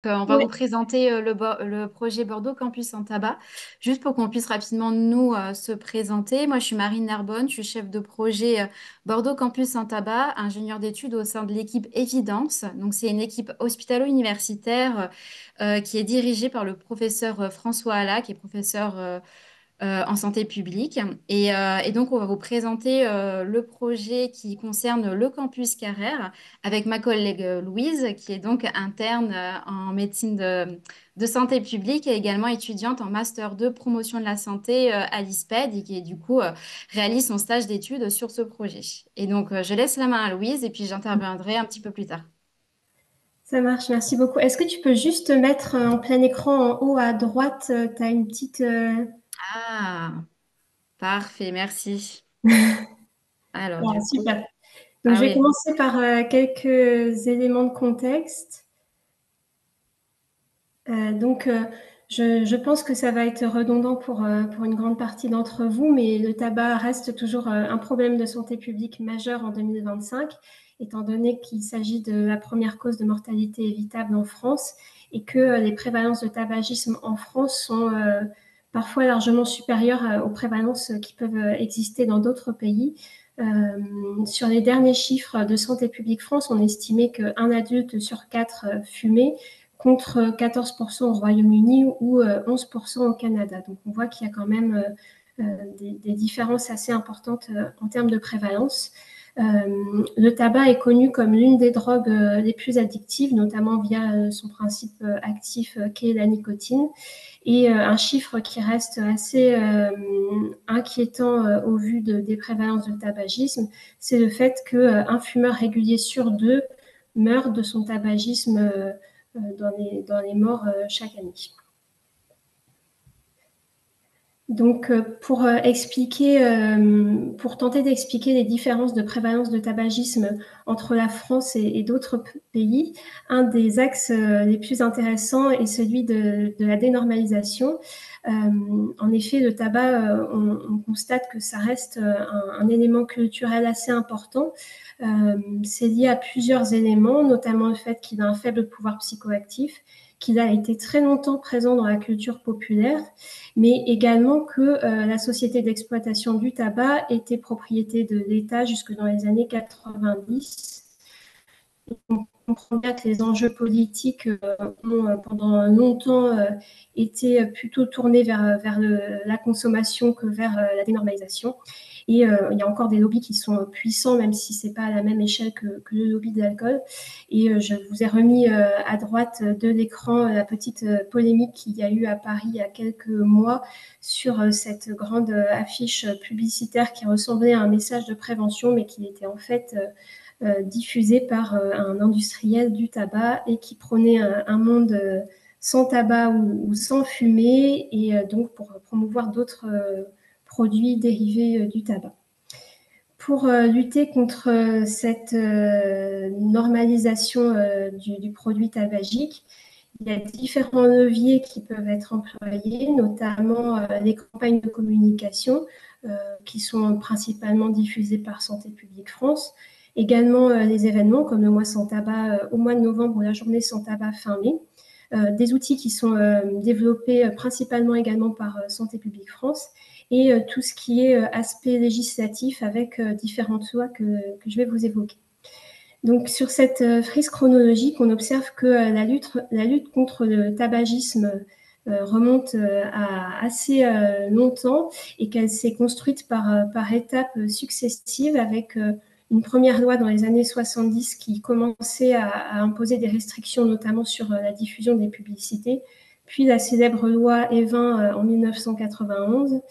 On va Oui, vous présenter le projet Bordeaux Campus en tabac, juste pour qu'on puisse rapidement nous se présenter. Moi, je suis Marine Narbonne, je suis chef de projet Bordeaux Campus en tabac, ingénieure d'études au sein de l'équipe Évidence. Donc, c'est une équipe hospitalo-universitaire qui est dirigée par le professeur François Alla, qui est professeur en santé publique. Et donc, on va vous présenter le projet qui concerne le campus Carrère avec ma collègue Louise, qui est donc interne en médecine de santé publique et également étudiante en master 2 promotion de la santé à l'ISPED et qui, du coup, réalise son stage d'études sur ce projet. Et donc, je laisse la main à Louise et puis j'interviendrai un petit peu plus tard. ça marche, merci beaucoup. Est-ce que tu peux juste te mettre en plein écran en haut à droite, tu as une petite... Ah, parfait, merci. Alors, Ah, du coup, super. Donc, ah je vais oui. commencer par quelques éléments de contexte. Donc, je pense que ça va être redondant pour une grande partie d'entre vous, mais le tabac reste toujours un problème de santé publique majeur en 2025, étant donné qu'il s'agit de la première cause de mortalité évitable en France et que les prévalences de tabagisme en France sont parfois largement supérieures aux prévalences qui peuvent exister dans d'autres pays. Sur les derniers chiffres de Santé publique France, on estimait qu'un adulte sur quatre fumait contre 14% au Royaume-Uni ou 11% au Canada. Donc on voit qu'il y a quand même des différences assez importantes en termes de prévalence. Le tabac est connu comme l'une des drogues les plus addictives, notamment via son principe actif qu'est la nicotine. Et un chiffre qui reste assez inquiétant au vu des prévalences de tabagisme, c'est le fait qu'un fumeur régulier sur deux meurt de son tabagisme dans les morts chaque année. Donc, pour tenter d'expliquer les différences de prévalence de tabagisme entre la France et d'autres pays, un des axes les plus intéressants est celui de la dénormalisation. En effet, le tabac, on constate que ça reste un élément culturel assez important. C'est lié à plusieurs éléments, notamment le fait qu'il a un faible pouvoir psychoactif, qu'il a été très longtemps présent dans la culture populaire, mais également que la société d'exploitation du tabac était propriété de l'État jusque dans les années 90. On comprend bien que les enjeux politiques ont pendant longtemps été plutôt tournés vers la consommation que vers la dénormalisation. Et il y a encore des lobbies qui sont puissants, même si ce n'est pas à la même échelle que le lobby de l'alcool. Et je vous ai remis à droite de l'écran la petite polémique qu'il y a eu à Paris il y a quelques mois sur cette grande affiche publicitaire qui ressemblait à un message de prévention, mais qui était en fait diffusé par un industriel du tabac et qui prônait un monde sans tabac ou sans fumée, et donc pour promouvoir d'autres produits dérivés du tabac. Pour lutter contre cette normalisation du produit tabagique, il y a différents leviers qui peuvent être employés, notamment les campagnes de communication qui sont principalement diffusées par Santé publique France, également les événements comme le mois sans tabac au mois de novembre ou la journée sans tabac fin mai, des outils qui sont développés principalement également par Santé publique France, et tout ce qui est aspect législatif avec différentes lois que je vais vous évoquer. Donc, sur cette frise chronologique, on observe que la lutte contre le tabagisme remonte à assez longtemps et qu'elle s'est construite par étapes successives avec une première loi dans les années 70 qui commençait à imposer des restrictions, notamment sur la diffusion des publicités, puis la célèbre loi Evin en 1991.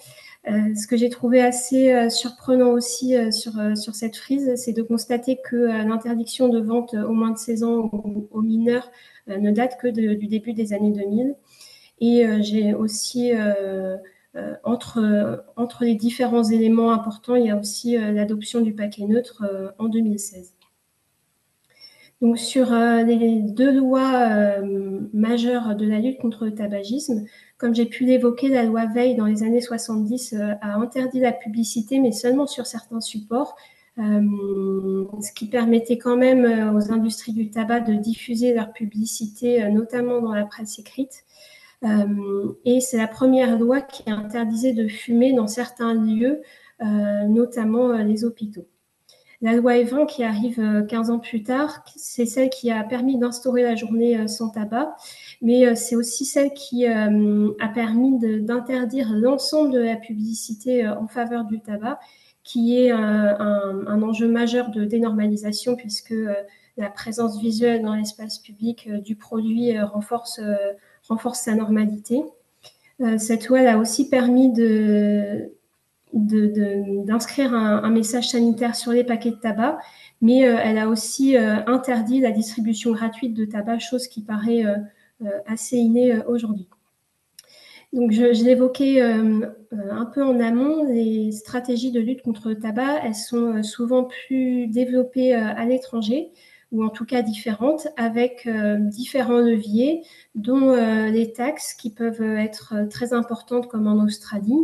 Ce que j'ai trouvé assez surprenant aussi sur cette frise, c'est de constater que l'interdiction de vente aux moins de 16 ans aux mineurs ne date que du début des années 2000. Et j'ai aussi, entre les différents éléments importants, il y a aussi l'adoption du paquet neutre en 2016. Donc, sur les deux lois majeures de la lutte contre le tabagisme, comme j'ai pu l'évoquer, la loi Veil dans les années 70 a interdit la publicité, mais seulement sur certains supports, ce qui permettait quand même aux industries du tabac de diffuser leur publicité, notamment dans la presse écrite. Et c'est la première loi qui interdisait de fumer dans certains lieux, notamment les hôpitaux. La loi Evin, qui arrive 15 ans plus tard, c'est celle qui a permis d'instaurer la journée sans tabac, mais c'est aussi celle qui a permis d'interdire l'ensemble de la publicité en faveur du tabac, qui est un enjeu majeur de dénormalisation, puisque la présence visuelle dans l'espace public du produit renforce sa normalité. Cette loi a aussi permis d'inscrire un message sanitaire sur les paquets de tabac, mais elle a aussi interdit la distribution gratuite de tabac, chose qui paraît assez innée aujourd'hui. Donc, je l'évoquais un peu en amont, les stratégies de lutte contre le tabac, elles sont souvent plus développées à l'étranger, ou en tout cas différentes, avec différents leviers, dont les taxes qui peuvent être très importantes comme en Australie,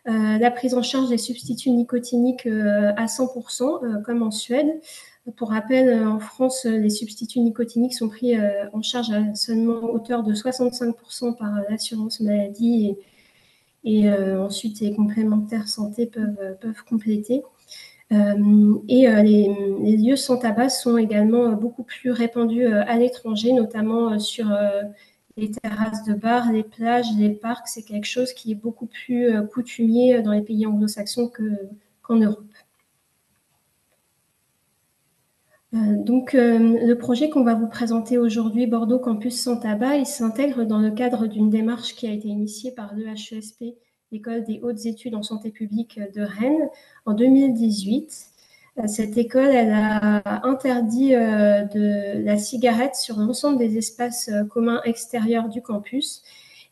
la prise en charge des substituts nicotiniques à 100%, comme en Suède. Pour rappel, en France, les substituts nicotiniques sont pris en charge à seulement hauteur de 65% par l'assurance maladie et ensuite les complémentaires santé peuvent compléter. Les lieux sans tabac sont également beaucoup plus répandus à l'étranger, notamment sur les terrasses de bars, les plages, les parcs. C'est quelque chose qui est beaucoup plus coutumier dans les pays anglo-saxons qu'en Europe. Le projet qu'on va vous présenter aujourd'hui, Bordeaux Campus sans tabac, il s'intègre dans le cadre d'une démarche qui a été initiée par l'EHESP, l'École des hautes études en santé publique de Rennes, en 2018. Cette école, elle a interdit de la cigarette sur l'ensemble des espaces communs extérieurs du campus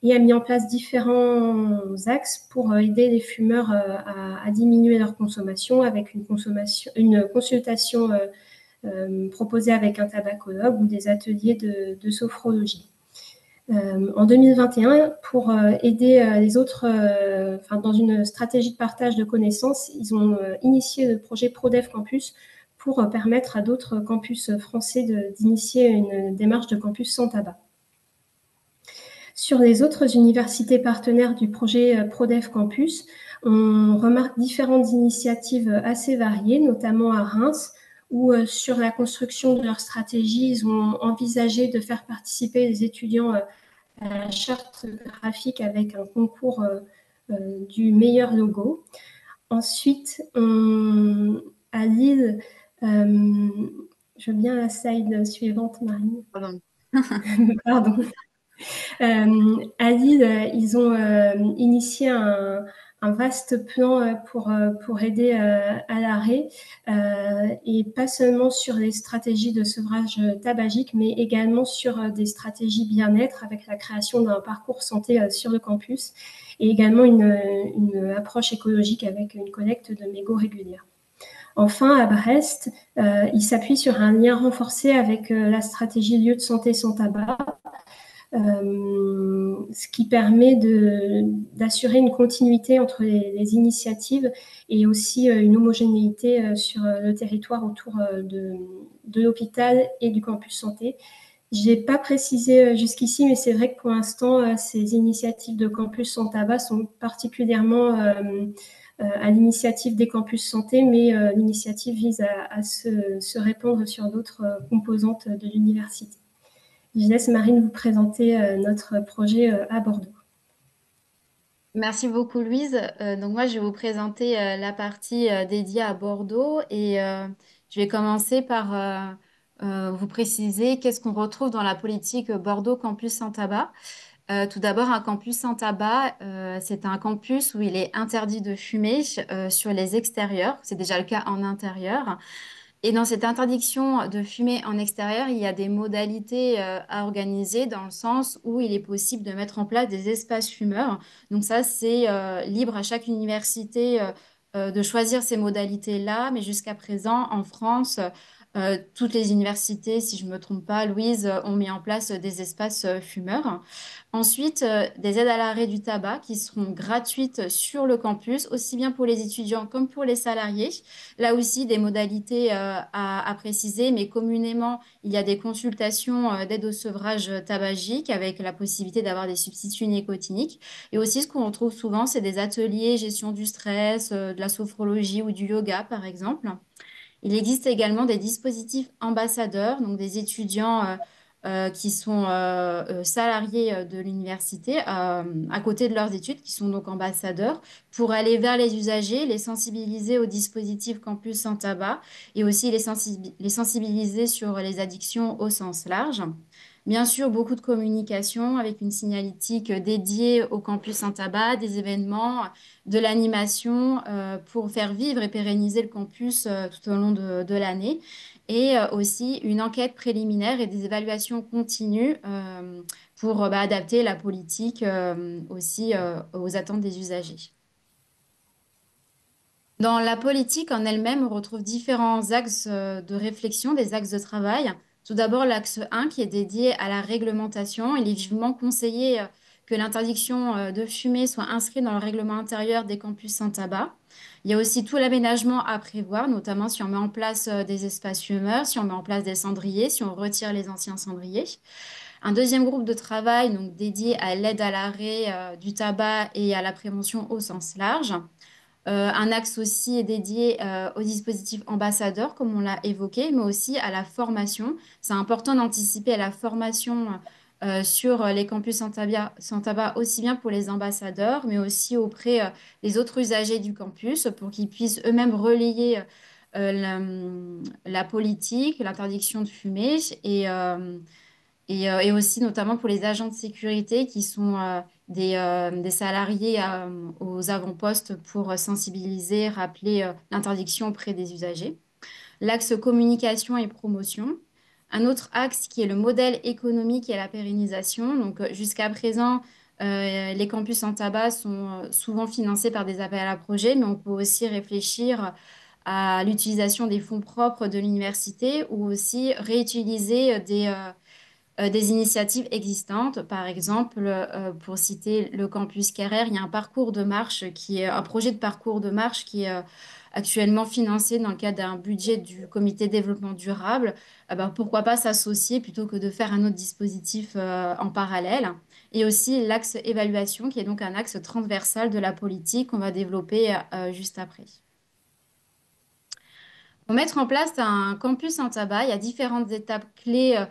et a mis en place différents axes pour aider les fumeurs à diminuer leur consommation avec une consultation proposés avec un tabacologue ou des ateliers de sophrologie. En 2021, pour aider les autres, dans une stratégie de partage de connaissances, ils ont initié le projet ProDev Campus pour permettre à d'autres campus français d'initier une démarche de campus sans tabac. Sur les autres universités partenaires du projet ProDev Campus, on remarque différentes initiatives assez variées, notamment à Reims, où sur la construction de leur stratégie, ils ont envisagé de faire participer les étudiants à la charte graphique avec un concours du meilleur logo. Ensuite, à Lille, je veux bien la slide suivante, Marine. Pardon. Pardon. À Lille, ils ont initié un vaste plan pour aider à l'arrêt, et pas seulement sur les stratégies de sevrage tabagique, mais également sur des stratégies bien-être avec la création d'un parcours santé sur le campus et également une approche écologique avec une collecte de mégots régulière. Enfin, à Brest, ils s'appuient sur un lien renforcé avec la stratégie lieu de santé sans tabac, ce qui permet d'assurer une continuité entre les initiatives et aussi une homogénéité sur le territoire autour de l'hôpital et du campus santé. Je n'ai pas précisé jusqu'ici, mais c'est vrai que pour l'instant, ces initiatives de campus sans tabac sont particulièrement à l'initiative des campus santé, mais l'initiative vise à se répandre sur d'autres composantes de l'université. Je laisse Marine vous présenter notre projet à Bordeaux. Merci beaucoup, Louise. Donc moi, je vais vous présenter la partie dédiée à Bordeaux et je vais commencer par vous préciser qu'est-ce qu'on retrouve dans la politique Bordeaux Campus sans tabac. Tout d'abord, un campus sans tabac, c'est un campus où il est interdit de fumer sur les extérieurs. C'est déjà le cas en intérieur. Et dans cette interdiction de fumer en extérieur, il y a des modalités à organiser dans le sens où il est possible de mettre en place des espaces fumeurs. Donc ça, c'est libre à chaque université de choisir ces modalités-là. Mais jusqu'à présent, en France, Toutes les universités, si je ne me trompe pas, Louise, ont mis en place des espaces fumeurs. Ensuite, des aides à l'arrêt du tabac qui seront gratuites sur le campus, aussi bien pour les étudiants comme pour les salariés. Là aussi, des modalités à préciser, mais communément, il y a des consultations d'aide au sevrage tabagique avec la possibilité d'avoir des substituts nicotiniques. Et aussi, ce qu'on retrouve souvent, c'est des ateliers gestion du stress, de la sophrologie ou du yoga, par exemple. Il existe également des dispositifs ambassadeurs, donc des étudiants qui sont salariés de l'université à côté de leurs études, qui sont donc ambassadeurs, pour aller vers les usagers, les sensibiliser aux dispositifs campus sans tabac et aussi les sensibiliser sur les addictions au sens large. Bien sûr, beaucoup de communication avec une signalétique dédiée au campus sans tabac, des événements, de l'animation pour faire vivre et pérenniser le campus tout au long de l'année. Et aussi une enquête préliminaire et des évaluations continues pour adapter la politique aussi aux attentes des usagers. Dans la politique en elle-même, on retrouve différents axes de réflexion, des axes de travail. Tout d'abord, l'axe 1 qui est dédié à la réglementation. Il est vivement conseillé que l'interdiction de fumer soit inscrite dans le règlement intérieur des campus sans tabac. Il y a aussi tout l'aménagement à prévoir, notamment si on met en place des espaces fumeurs, si on met en place des cendriers, si on retire les anciens cendriers. Un deuxième groupe de travail donc, dédié à l'aide à l'arrêt du tabac et à la prévention au sens large. Un axe aussi est dédié aux dispositifs ambassadeurs, comme on l'a évoqué, mais aussi à la formation. C'est important d'anticiper à la formation sur les campus sans tabac, aussi bien pour les ambassadeurs, mais aussi auprès des autres usagers du campus, pour qu'ils puissent eux-mêmes relayer la politique, l'interdiction de fumer et aussi notamment pour les agents de sécurité qui sont des salariés aux avant-postes pour sensibiliser, rappeler l'interdiction auprès des usagers. L'axe communication et promotion. Un autre axe qui est le modèle économique et la pérennisation. Donc jusqu'à présent, les campus en tabac sont souvent financés par des appels à projets, mais on peut aussi réfléchir à l'utilisation des fonds propres de l'université ou aussi réutiliser des initiatives existantes. Par exemple, pour citer le campus Carrère, il y a un parcours de marche qui est un projet de parcours de marche qui est actuellement financé dans le cadre d'un budget du comité développement durable. Ben, pourquoi pas s'associer plutôt que de faire un autre dispositif en parallèle. Et aussi l'axe évaluation, qui est donc un axe transversal de la politique qu'on va développer juste après. Pour mettre en place un campus en tabac, il y a différentes étapes clés.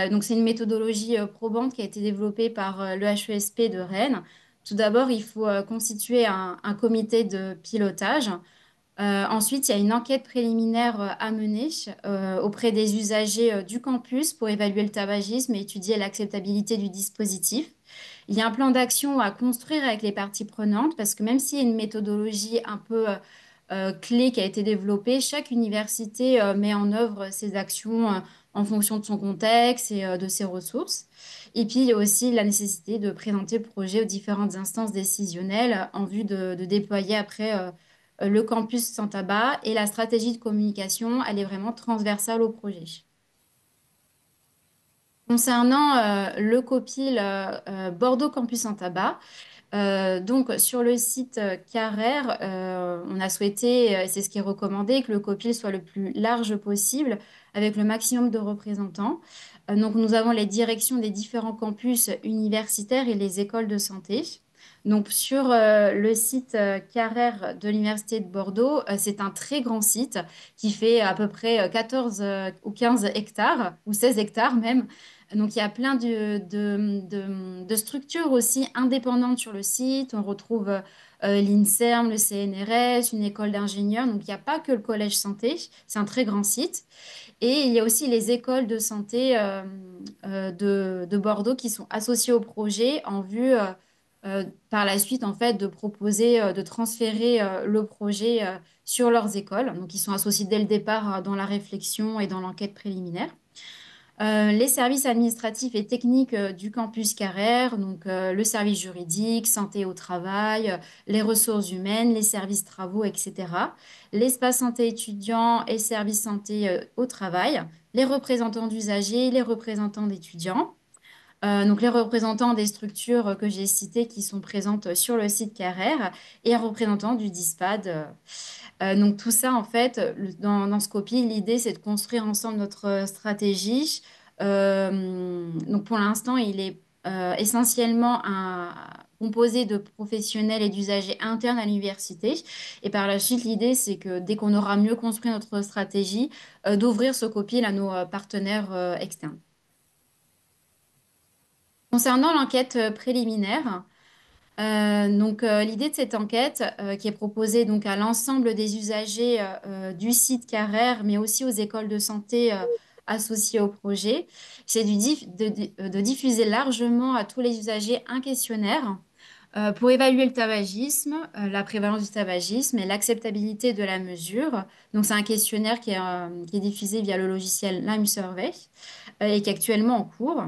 Donc, c'est une méthodologie probante qui a été développée par le HESP de Rennes. Tout d'abord, il faut constituer un comité de pilotage. Ensuite, il y a une enquête préliminaire à mener auprès des usagers du campus pour évaluer le tabagisme et étudier l'acceptabilité du dispositif. Il y a un plan d'action à construire avec les parties prenantes parce que même s'il y a une méthodologie un peu clé qui a été développée, chaque université met en œuvre ses actions en fonction de son contexte et de ses ressources. Et puis, il y a aussi la nécessité de présenter le projet aux différentes instances décisionnelles en vue de déployer après le campus sans tabac et la stratégie de communication, elle est vraiment transversale au projet. Concernant le COPIL Bordeaux Campus sans tabac, donc, sur le site Carrère, on a souhaité, c'est ce qui est recommandé, que le COPIL soit le plus large possible, avec le maximum de représentants. Donc, nous avons les directions des différents campus universitaires et les écoles de santé. Donc, sur le site Carrère de l'Université de Bordeaux, c'est un très grand site qui fait à peu près 14 ou 15 hectares, ou 16 hectares même. Donc, il y a plein de structures aussi indépendantes sur le site. On retrouve l'INSERM, le CNRS, une école d'ingénieurs. Donc, il n'y a pas que le collège santé. C'est un très grand site. Et il y a aussi les écoles de santé de Bordeaux qui sont associées au projet en vue par la suite, en fait, de proposer, de transférer le projet sur leurs écoles. Donc, ils sont associés dès le départ dans la réflexion et dans l'enquête préliminaire. Les services administratifs et techniques du campus Carrère, donc le service juridique, santé au travail, les ressources humaines, les services travaux, etc. L'espace santé étudiant et service santé au travail, les représentants d'usagers, les représentants d'étudiants. Donc les représentants des structures que j'ai citées qui sont présentes sur le site Carrère et un représentant du DISPAD. Donc tout ça, en fait, dans Scopie, l'idée, c'est de construire ensemble notre stratégie. Donc pour l'instant, il est essentiellement composé de professionnels et d'usagers internes à l'université. Et par la suite, l'idée, c'est que dès qu'on aura mieux construit notre stratégie, d'ouvrir Scopie à nos partenaires externes. Concernant l'enquête préliminaire, l'idée de cette enquête, qui est proposée donc à l'ensemble des usagers du site Carrère, mais aussi aux écoles de santé associées au projet, c'est de diffuser largement à tous les usagers un questionnaire pour évaluer le tabagisme, la prévalence du tabagisme et l'acceptabilité de la mesure. Donc, c'est un questionnaire qui est diffusé via le logiciel Lime Survey et qui est actuellement en cours.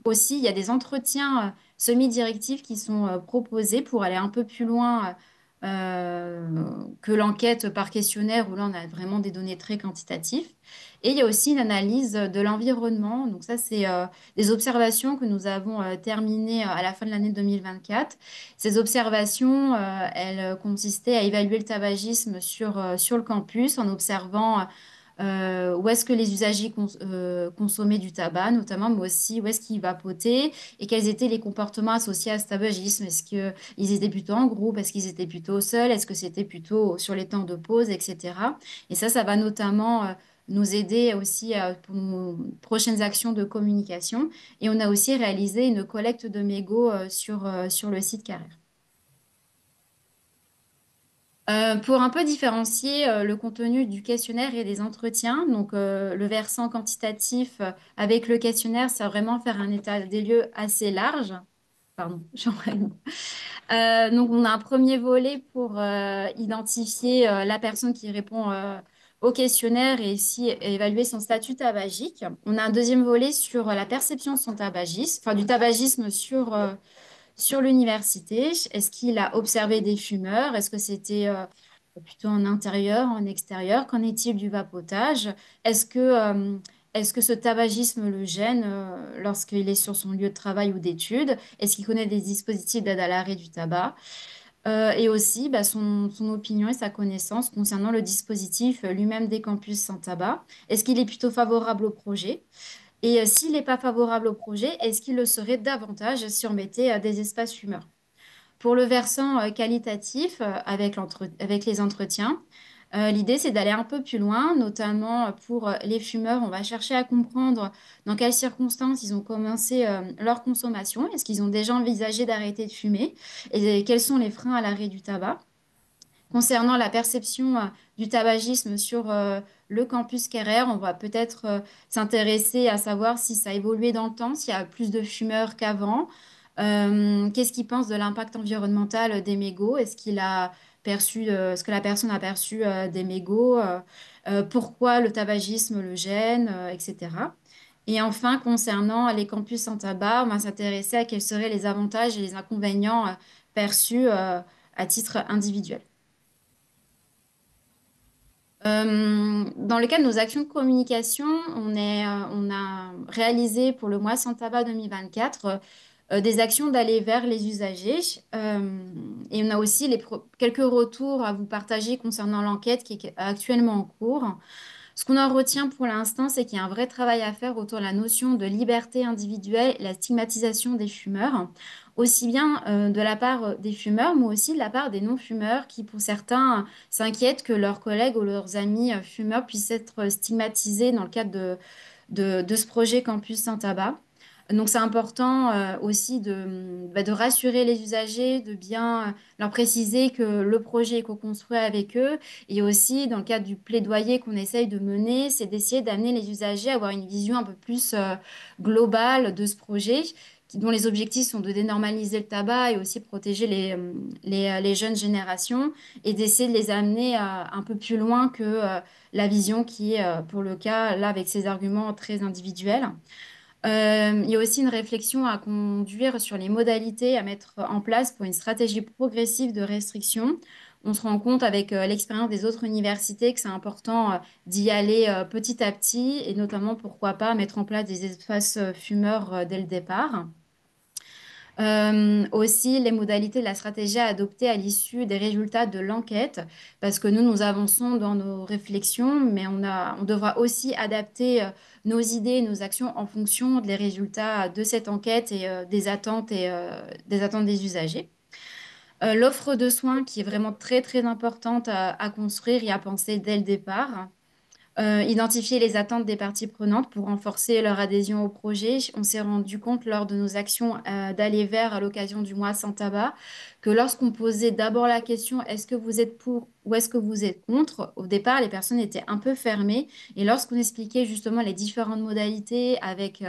Aussi, il y a des entretiens semi-directifs qui sont proposés pour aller un peu plus loin que l'enquête par questionnaire où là, on a vraiment des données très quantitatives. Et il y a aussi une analyse de l'environnement. Donc ça, c'est des observations que nous avons terminées à la fin de l'année 2024. Ces observations, elles consistaient à évaluer le tabagisme sur le campus en observant où est-ce que les usagers consommaient du tabac, notamment, mais aussi où est-ce qu'ils vapotaient et quels étaient les comportements associés à ce tabagisme. Est-ce qu'ils étaient plutôt en groupe? Est-ce qu'ils étaient plutôt seuls? Est-ce que c'était plutôt sur les temps de pause, etc. Et ça va notamment nous aider aussi pour nos prochaines actions de communication. Et on a aussi réalisé une collecte de mégots sur le site Carrère. Pour un peu différencier le contenu du questionnaire et des entretiens, donc le versant quantitatif avec le questionnaire, c'est vraiment faire un état des lieux assez large. Pardon, j'enlève le mot. Donc on a un premier volet pour identifier la personne qui répond au questionnaire et aussi évaluer son statut tabagique. On a un deuxième volet sur la perception de son tabagisme, enfin du tabagisme sur l'université. Est-ce qu'il a observé des fumeurs? Est-ce que c'était plutôt en intérieur, en extérieur? Qu'en est-il du vapotage? Est-ce que, euh, est-ce que ce tabagisme le gêne lorsqu'il est sur son lieu de travail ou d'études? Est-ce qu'il connaît des dispositifs d'aide à l'arrêt du tabac? Et aussi son opinion et sa connaissance concernant le dispositif lui-même des campus sans tabac. Est-ce qu'il est plutôt favorable au projet? Et s'il n'est pas favorable au projet, est-ce qu'il le serait davantage si on mettait des espaces fumeurs? Pour le versant qualitatif, avec les entretiens, l'idée, c'est d'aller un peu plus loin, notamment pour les fumeurs. On va chercher à comprendre dans quelles circonstances ils ont commencé leur consommation. Est-ce qu'ils ont déjà envisagé d'arrêter de fumer? Et quels sont les freins à l'arrêt du tabac? Concernant la perception du tabagisme sur le campus Carrère, on va peut-être s'intéresser à savoir si ça a évolué dans le temps, s'il y a plus de fumeurs qu'avant. Qu'est-ce qu'il pense de l'impact environnemental des mégots? Est-ce que la personne a perçu des mégots? Pourquoi le tabagisme le gêne, etc. Et enfin, concernant les campus sans tabac, on va s'intéresser à quels seraient les avantages et les inconvénients perçus à titre individuel. Dans le cadre de nos actions de communication, on a réalisé pour le mois sans tabac 2024 des actions d'aller vers les usagers. Et on a aussi quelques retours à vous partager concernant l'enquête qui est actuellement en cours. Ce qu'on en retient pour l'instant, c'est qu'il y a un vrai travail à faire autour de la notion de liberté individuelle et la stigmatisation des fumeurs, aussi bien de la part des fumeurs, mais aussi de la part des non-fumeurs qui, pour certains, s'inquiètent que leurs collègues ou leurs amis fumeurs puissent être stigmatisés dans le cadre de ce projet Campus sans tabac. Donc, c'est important aussi de rassurer les usagers, de bien leur préciser que le projet est co-construit avec eux et aussi, dans le cadre du plaidoyer qu'on essaye de mener, c'est d'essayer d'amener les usagers à avoir une vision un peu plus globale de ce projet, dont les objectifs sont de dénormaliser le tabac et aussi protéger les jeunes générations et d'essayer de les amener un peu plus loin que la vision qui est, pour le cas, là, avec ces arguments très individuels. Il y a aussi une réflexion à conduire sur les modalités à mettre en place pour une stratégie progressive de restriction. On se rend compte avec l'expérience des autres universités que c'est important d'y aller petit à petit et notamment, pourquoi pas, mettre en place des espaces fumeurs dès le départ. Aussi, les modalités de la stratégie à adopter à l'issue des résultats de l'enquête, parce que nous avançons dans nos réflexions, mais on devra aussi adapter nos idées et nos actions en fonction des résultats de cette enquête et des attentes des usagers. L'offre de soins qui est vraiment très, très importante à construire et à penser dès le départ. Identifier les attentes des parties prenantes pour renforcer leur adhésion au projet. On s'est rendu compte lors de nos actions d'aller vers à l'occasion du mois sans tabac que lorsqu'on posait d'abord la question est-ce que vous êtes pour ou est-ce que vous êtes contre, au départ les personnes étaient un peu fermées et lorsqu'on expliquait justement les différentes modalités avec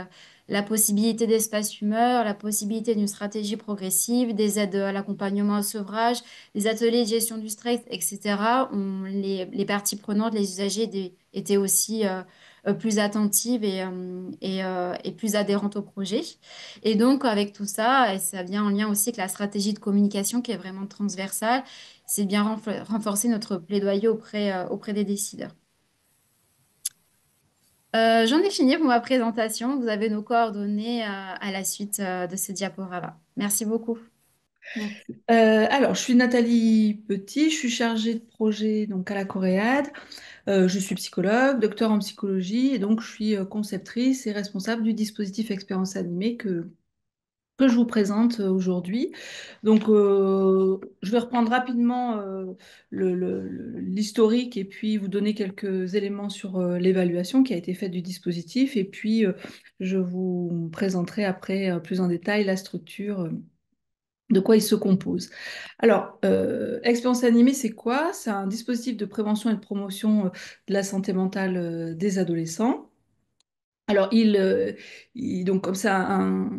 la possibilité d'espace fumeur, la possibilité d'une stratégie progressive, des aides à l'accompagnement au sevrage, des ateliers de gestion du stress, etc. Les parties prenantes, les usagers étaient aussi plus attentives et plus adhérentes au projet. Et donc, avec tout ça, et ça vient en lien aussi avec la stratégie de communication qui est vraiment transversale, c'est bien renforcer notre plaidoyer auprès des décideurs. J'en ai fini pour ma présentation. Vous avez nos coordonnées à la suite de ce diaporama. Merci beaucoup. Merci. Alors, je suis Nathalie Petit, je suis chargée de projet donc, à la Coréade. Je suis psychologue, docteur en psychologie, et donc je suis conceptrice et responsable du dispositif Expérience animée que je vous présente aujourd'hui. Donc, je vais reprendre rapidement l'historique et puis vous donner quelques éléments sur l'évaluation qui a été faite du dispositif. Et puis, je vous présenterai après plus en détail la structure, de quoi il se compose. Alors, Expérience animée, c'est quoi? C'est un dispositif de prévention et de promotion de la santé mentale des adolescents. Alors, donc comme ça, un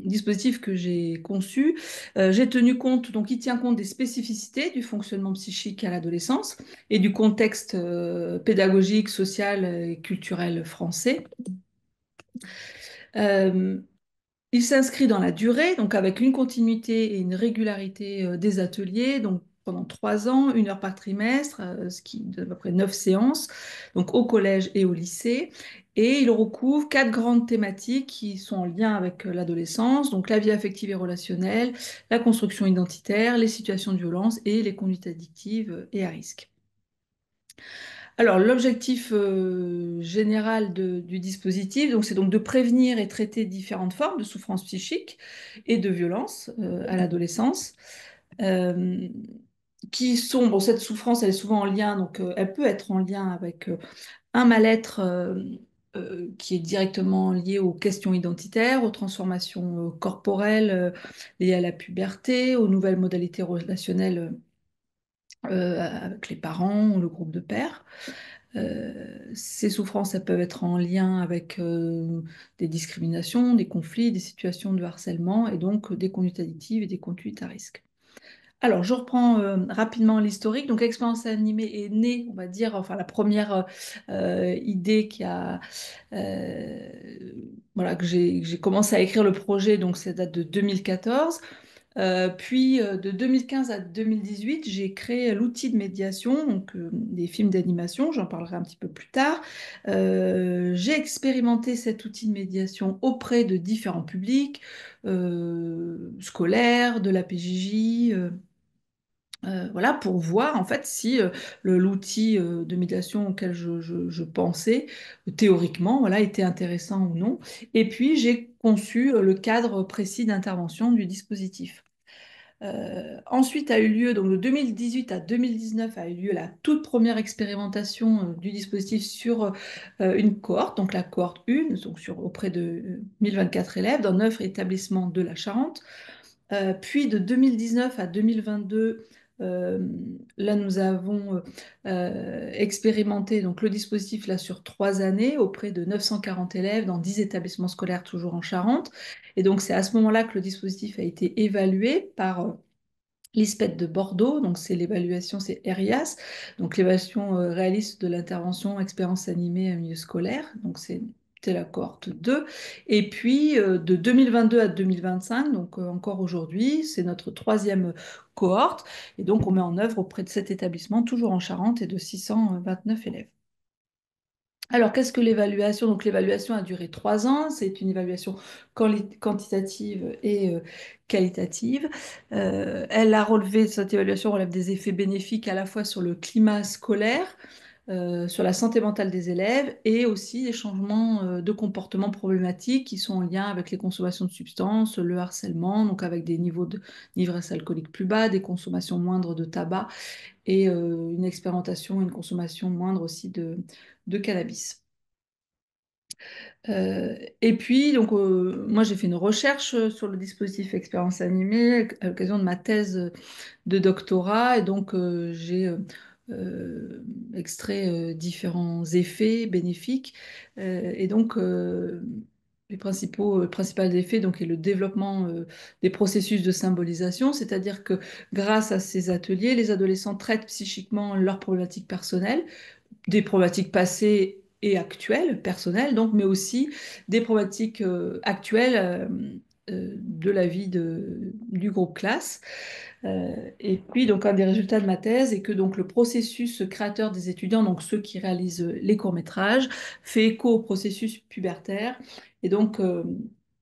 dispositif que j'ai conçu, j'ai tenu compte, donc il tient compte des spécificités du fonctionnement psychique à l'adolescence et du contexte pédagogique, social et culturel français. Euh, il s'inscrit dans la durée, donc avec une continuité et une régularité des ateliers, donc pendant 3 ans, 1 heure par trimestre, ce qui donne à peu près 9 séances, donc au collège et au lycée. Et il recouvre 4 grandes thématiques qui sont en lien avec l'adolescence, donc la vie affective et relationnelle, la construction identitaire, les situations de violence et les conduites addictives et à risque. Alors, l'objectif général du dispositif, donc, c'est donc de prévenir et traiter différentes formes de souffrance psychique et de violence à l'adolescence, euh, qui sont, bon, cette souffrance, elle est souvent en lien, donc elle peut être en lien avec un mal-être qui est directement lié aux questions identitaires, aux transformations corporelles liées à la puberté, aux nouvelles modalités relationnelles avec les parents ou le groupe de pairs. Ces souffrances, elles peuvent être en lien avec des discriminations, des conflits, des situations de harcèlement et donc des conduites addictives et des conduites à risque. Alors, je reprends rapidement l'historique. Donc, Expérience animée est née, on va dire, enfin, la première idée euh, voilà, que j'ai commencé à écrire le projet, donc ça date de 2014. Puis de 2015 à 2018, j'ai créé l'outil de médiation, donc des films d'animation, j'en parlerai un petit peu plus tard. J'ai expérimenté cet outil de médiation auprès de différents publics, scolaires, de la PJJ, voilà, pour voir en fait si l'outil de médiation auquel je pensais théoriquement voilà, était intéressant ou non. Et puis j'ai conçu le cadre précis d'intervention du dispositif. Ensuite a eu lieu, donc de 2018 à 2019 a eu lieu la toute première expérimentation du dispositif sur une cohorte, donc la cohorte 1, donc auprès de 1024 élèves dans 9 établissements de la Charente. Puis de 2019 à 2022, Euh, Là, nous avons expérimenté donc, le dispositif là, sur 3 années auprès de 940 élèves dans 10 établissements scolaires toujours en Charente. Et donc, c'est à ce moment-là que le dispositif a été évalué par l'ISPED de Bordeaux, donc c'est l'évaluation, c'est ERIAS, donc l'évaluation réaliste de l'intervention expérience animée à milieu scolaire, donc c'est la cohorte 2. Et puis de 2022 à 2025, donc encore aujourd'hui, c'est notre troisième cohorte, et donc on met en œuvre auprès de cet établissement, toujours en Charente, et de 629 élèves. Alors, qu'est-ce que l'évaluation? Donc, l'évaluation a duré 3 ans. C'est une évaluation quantitative et qualitative. Elle a relevé, cette évaluation relève des effets bénéfiques à la fois sur le climat scolaire, sur la santé mentale des élèves et aussi des changements de comportement problématiques qui sont en lien avec les consommations de substances, le harcèlement, donc avec des niveaux d'ivresse alcoolique plus bas, des consommations moindres de tabac et une expérimentation, une consommation moindre aussi de cannabis. Et puis, donc, moi, j'ai fait une recherche sur le dispositif expérience animée à l'occasion de ma thèse de doctorat. Et donc, j'ai extrait différents effets bénéfiques. Et donc, les principaux effets donc, est le développement des processus de symbolisation, c'est-à-dire que grâce à ces ateliers, les adolescents traitent psychiquement leurs problématiques personnelles, des problématiques passées et actuelles, personnelles donc, mais aussi des problématiques actuelles de la vie du groupe classe. Et puis, donc, un des résultats de ma thèse est que donc, le processus créateur des étudiants, donc ceux qui réalisent les courts-métrages, fait écho au processus pubertaire. Et donc,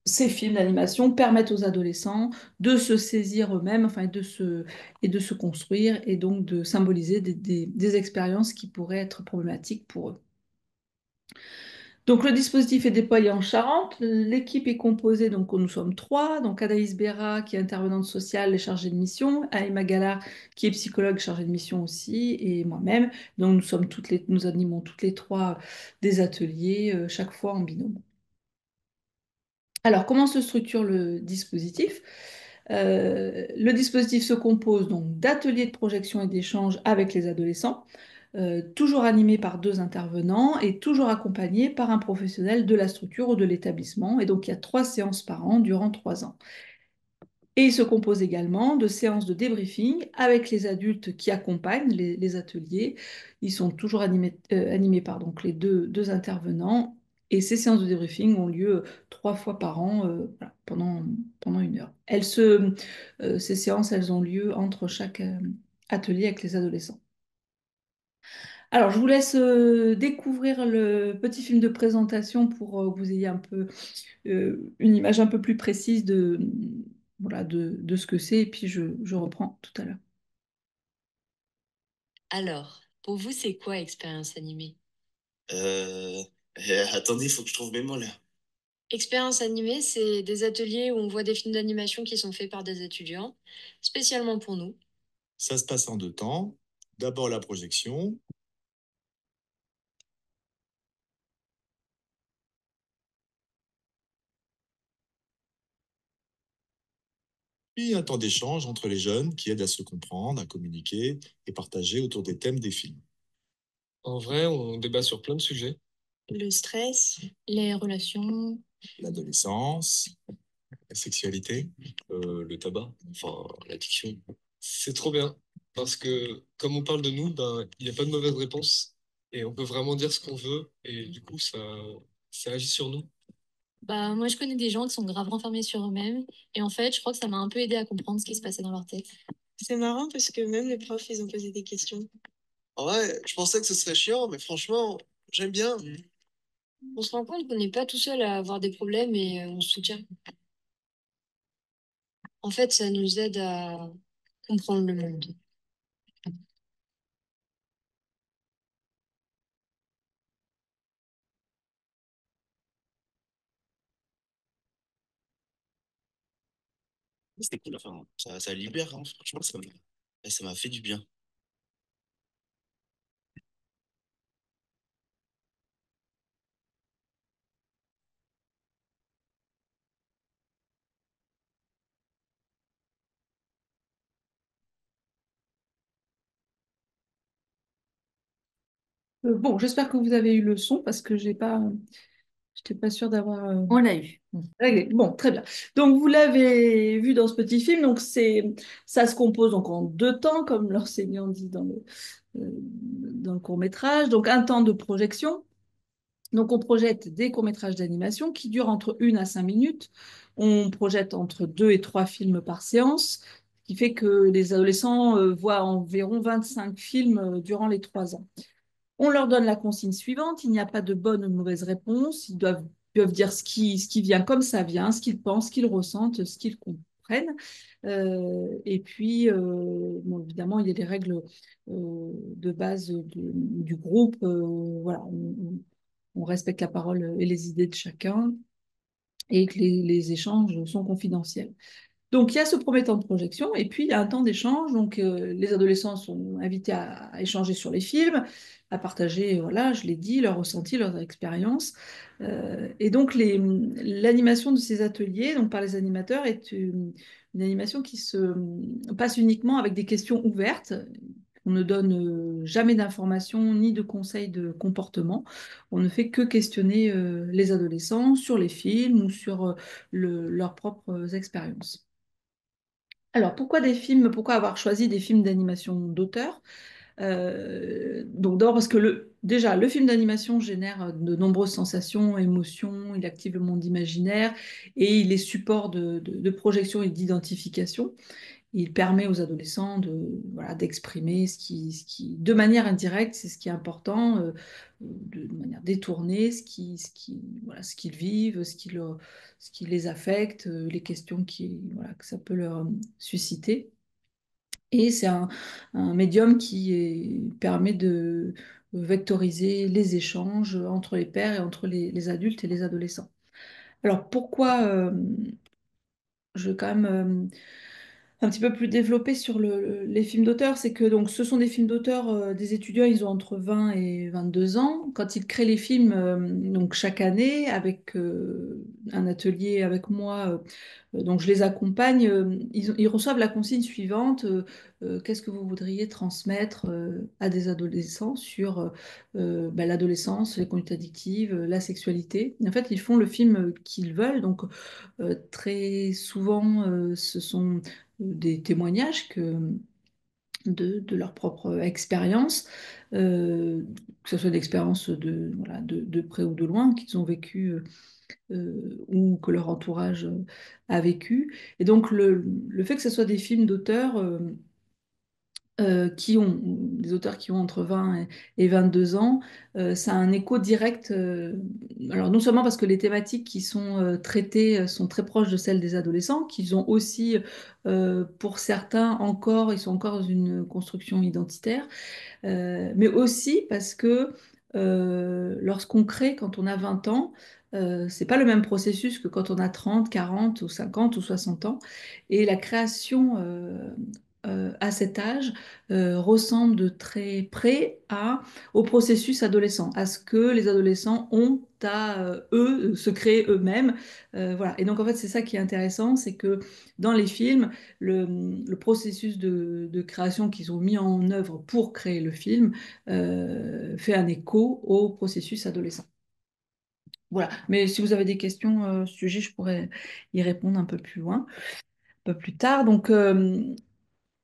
ces films d'animation permettent aux adolescents de se saisir eux-mêmes, enfin, et de se construire, et donc de symboliser des expériences qui pourraient être problématiques pour eux. Donc le dispositif est déployé en Charente. L'équipe est composée, donc nous sommes trois. Donc Anaïs Béra, qui est intervenante sociale et chargée de mission, Aïma Gala, qui est psychologue chargée de mission aussi, et moi-même. Donc nous animons toutes les trois des ateliers, chaque fois en binôme. Alors comment se structure le dispositif? Le dispositif se compose donc d'ateliers de projection et d'échange avec les adolescents, toujours animé par 2 intervenants et toujours accompagné par un professionnel de la structure ou de l'établissement. Et donc il y a 3 séances par an durant 3 ans. Et il se compose également de séances de débriefing avec les adultes qui accompagnent les ateliers. Ils sont toujours animés par donc, les deux intervenants. Et ces séances de débriefing ont lieu 3 fois par an, voilà, pendant 1 heure. Ces séances, elles ont lieu entre chaque atelier avec les adolescents. Alors, je vous laisse découvrir le petit film de présentation pour que vous ayez un peu une image un peu plus précise voilà, de ce que c'est, et puis je reprends tout à l'heure. Alors, pour vous, c'est quoi expérience animée? Euh... attendez, il faut que je trouve mes mots là. Expérience animée, c'est des ateliers où on voit des films d'animation qui sont faits par des étudiants, spécialement pour nous. Ça se passe en 2 temps. D'abord la projection. Puis un temps d'échange entre les jeunes qui aide à se comprendre, à communiquer et partager autour des thèmes des films. En vrai, on débat sur plein de sujets. Le stress, les relations, L'adolescence, La sexualité, le tabac, enfin l'addiction. C'est trop bien. Parce que comme on parle de nous, ben, il n'y a pas de mauvaise réponse. Et on peut vraiment dire ce qu'on veut. Et du coup, ça agit sur nous. bah moi je connais des gens qui sont grave renfermés sur eux-mêmes et en fait je crois que ça m'a un peu aidé à comprendre ce qui se passait dans leur tête. C'est marrant parce que même les profs, ils ont posé des questions. En vrai, je pensais que ce serait chiant, mais franchement, j'aime bien. On se rend compte qu'on n'est pas tout seul à avoir des problèmes et on se soutient. En fait, ça nous aide à comprendre le monde. C'était cool, enfin, ça libère, hein. Franchement, ça m'a fait du bien. Bon, j'espère que vous avez eu le son parce que j'étais pas sûre d'avoir On l'a eu. réglé. Bon, très bien. Donc vous l'avez vu dans ce petit film. Donc ça se compose donc en deux temps, comme l'enseignant dit dans le court-métrage. Donc un temps de projection. Donc on projette des courts-métrages d'animation qui durent entre 1 à 5 minutes. On projette entre 2 et 3 films par séance, ce qui fait que les adolescents voient environ 25 films durant les 3 ans. On leur donne la consigne suivante, il n'y a pas de bonne ou de mauvaise réponse, peuvent dire ce qui vient comme ça vient, ce qu'ils pensent, ce qu'ils ressentent, ce qu'ils comprennent. Et puis, bon, évidemment, il y a des règles de base du groupe. Voilà, on respecte la parole et les idées de chacun et que les échanges sont confidentiels. Donc, il y a ce premier temps de projection et puis il y a un temps d'échange. Donc, les adolescents sont invités à échanger sur les films, à partager, voilà, je l'ai dit, leurs ressentis, leurs expériences. Et donc, l'animation de ces ateliers, donc par les animateurs, est une animation qui se passe uniquement avec des questions ouvertes. On ne donne jamais d'informations ni de conseils de comportement. On ne fait que questionner les adolescents sur les films ou sur leurs propres expériences. Alors, pourquoi avoir choisi des films d'animation d'auteur? Donc d'abord parce que déjà, le film d'animation génère de nombreuses sensations, émotions, il active le monde imaginaire et il est support de projection et d'identification. Il permet aux adolescents voilà, d'exprimer de manière indirecte, c'est ce qui est important, de manière détournée, voilà, ce qu'ils vivent, ce qui les affecte, les questions voilà, que ça peut leur susciter. Et c'est un médium permet de vectoriser les échanges entre les pairs et entre les adultes et les adolescents. Alors pourquoi je vais quand même un petit peu plus développé sur les films d'auteur, c'est que donc, ce sont des films d'auteur, des étudiants, ils ont entre 20 et 22 ans. Quand ils créent les films, donc chaque année, avec un atelier avec moi, donc je les accompagne, ils reçoivent la consigne suivante, qu'est-ce que vous voudriez transmettre à des adolescents sur l'adolescence, les conduites addictives, la sexualité. Et en fait, ils font le film qu'ils veulent, donc très souvent, ce sont des témoignages de leur propre expérience, que ce soit d'expériences voilà, de près ou de loin qu'ils ont vécu ou que leur entourage a vécu. Et donc le fait que ce soit des films d'auteurs des auteurs qui ont entre 20 et 22 ans, ça a un écho direct. Alors non seulement parce que les thématiques qui sont traitées sont très proches de celles des adolescents, qu'ils ont aussi, pour certains encore, ils sont encore dans une construction identitaire, mais aussi parce que lorsqu'on crée quand on a 20 ans, c'est pas le même processus que quand on a 30, 40 ou 50 ou 60 ans. Et la création à cet âge ressemble de très près au processus adolescent, à ce que les adolescents ont à eux se créer eux-mêmes. Voilà. Et donc en fait, c'est ça qui est intéressant, c'est que dans les films, le processus de création qu'ils ont mis en œuvre pour créer le film fait un écho au processus adolescent. Voilà. Mais si vous avez des questions à ce sujet, je pourrais y répondre un peu plus loin, un peu plus tard. Donc,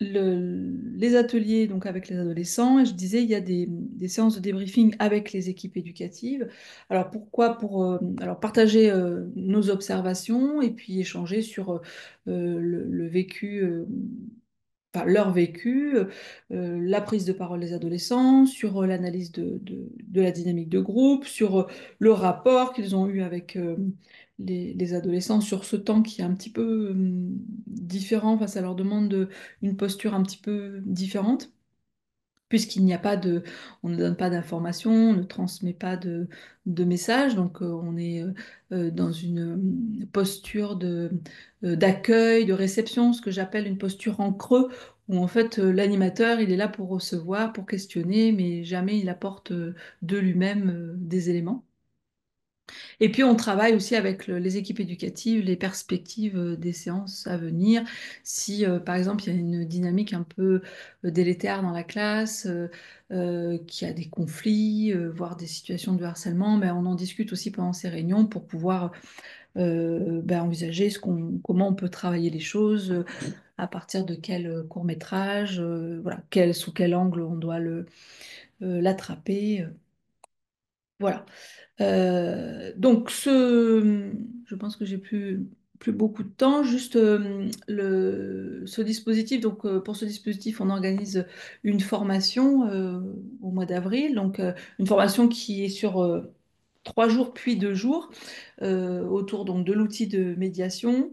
les ateliers donc avec les adolescents, et je disais, il y a des séances de débriefing avec les équipes éducatives. Alors pourquoi? Alors partager nos observations et puis échanger sur le vécu. Enfin, leur vécu, la prise de parole des adolescents, sur l'analyse de la dynamique de groupe, sur le rapport qu'ils ont eu avec les adolescents, sur ce temps qui est un petit peu différent, enfin, ça leur demande une posture un petit peu différente puisqu'il n'y a pas on ne donne pas d'informations, on ne transmet pas de messages, donc on est dans une posture d'accueil, de réception, ce que j'appelle une posture en creux, où en fait l'animateur, il est là pour recevoir, pour questionner, mais jamais il apporte de lui-même des éléments. Et puis, on travaille aussi avec les équipes éducatives, les perspectives des séances à venir. Si, par exemple, il y a une dynamique un peu délétère dans la classe, qu'il y a des conflits, voire des situations de harcèlement, ben, on en discute aussi pendant ces réunions pour pouvoir ben, envisager comment on peut travailler les choses, à partir de quel court-métrage, voilà, sous quel angle on doit l'attraper. Voilà. Donc, je pense que j'ai plus beaucoup de temps. Juste ce dispositif. Donc, pour ce dispositif, on organise une formation au mois d'avril. Donc, une formation qui est sur 3 jours puis 2 jours autour donc de l'outil de médiation.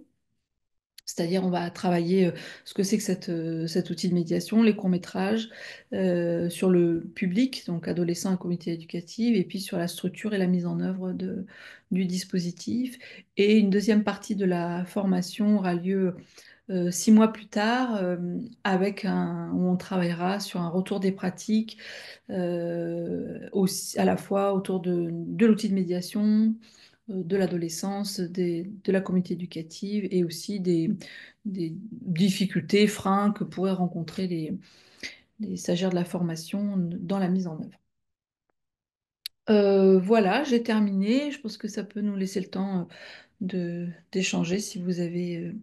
C'est-à-dire, on va travailler ce que c'est que cet outil de médiation, les courts-métrages, sur le public, donc adolescents et comité éducatif, et puis sur la structure et la mise en œuvre du dispositif. Et une deuxième partie de la formation aura lieu 6 mois plus tard, où on travaillera sur un retour des pratiques, aussi, à la fois autour de l'outil de médiation, de l'adolescence, de la communauté éducative et aussi des difficultés, freins que pourraient rencontrer les stagiaires de la formation dans la mise en œuvre. Voilà, j'ai terminé. Je pense que ça peut nous laisser le temps d'échanger si vous avez